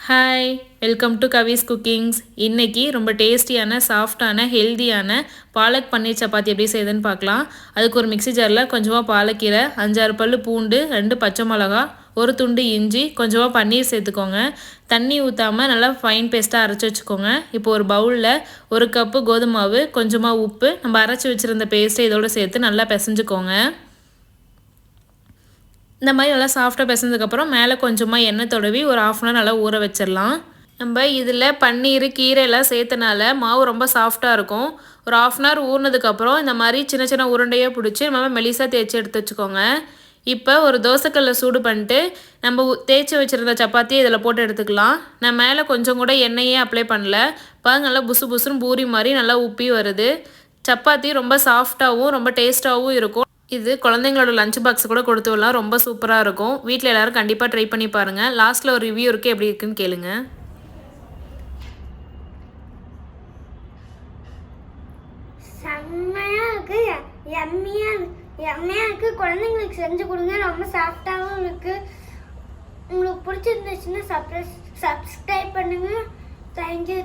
Hi, welcome to Swiss cookings. இன்றைக்கி ரொம்ப டேஸ்டியான சாஃப்டான ஹெல்தியான பாலக் பன்னீர் சப்பாத்தி எப்படி செய்யுதுன்னு பார்க்கலாம். அதுக்கு ஒரு மிக்ஸி ஜாரில் கொஞ்சமாக பாலக்கீரை, 5-6 பல்லு பூண்டு, 2 பச்சை மிளகா, ஒரு துண்டு இஞ்சி, கொஞ்சமாக பன்னீர் சேர்த்துக்கோங்க. தண்ணி ஊற்றாமல் நல்லா ஃபைன் பேஸ்ட்டாக அரைச்சி வச்சுக்கோங்க. இப்போ ஒரு பவுலில் 1 கப்பு கோதுமை மாவு, கொஞ்சமாக உப்பு, நம்ம அரைச்சி வச்சுருந்த பேஸ்ட்டை இதோடு சேர்த்து நல்லா பிசைஞ்சுக்கோங்க. இந்த மாதிரி நல்லா சாஃப்டாக பிசைஞ்சதுக்கப்புறம் மேலே கொஞ்சமாக எண்ணெய் தடவி ஒரு 1/2 அன் ஹவர் நல்லா ஊற வச்சிடலாம். நம்ம இதில் பன்னீர் கீரை எல்லாம் சேர்த்தனால மாவு ரொம்ப சாஃப்டாக இருக்கும். ஒரு 1/2 அன் ஹவர் ஊறினதுக்கப்புறம் இந்த மாதிரி சின்ன சின்ன உருண்டையாக பிடிச்சி நம்ம மெலிசாக தேய்ச்சி எடுத்து வச்சுக்கோங்க. இப்போ ஒரு தோசைக்கல்லை சூடு பண்ணிட்டு நம்ம தேய்ச்சி வச்சுருந்த சப்பாத்தியை இதில் போட்டு எடுத்துக்கலாம். நான் மேலே கொஞ்சம் கூட எண்ணெயே அப்ளை பண்ணல. பாருங்க, நல்லா புசு புசுன்னு பூரி மாதிரி நல்லா உப்பி வருது. சப்பாத்தி ரொம்ப சாஃப்டாகவும் ரொம்ப டேஸ்ட்டாகவும் இருக்கும். இது குழந்தைங்களோட லஞ்ச் பாக்ஸ் கூட கொடுத்து விடலாம். ரொம்ப சூப்பராக இருக்கும். வீட்டில் எல்லோரும் கண்டிப்பாக ட்ரை பண்ணி பாருங்கள். லாஸ்ட்டில் ஒரு ரிவ்யூ இருக்குது, எப்படி இருக்குன்னு கேளுங்க. செம்மையாக இருக்குது, எம்மையாக இருக்குது. குழந்தைங்களுக்கு செஞ்சு கொடுங்க. ரொம்ப சாஃப்டாகவும் இருக்குது. உங்களுக்கு பிடிச்சிருந்துச்சுன்னா சப்ஸ்கிரைப் பண்ணுங்கள். தேங்க்யூ.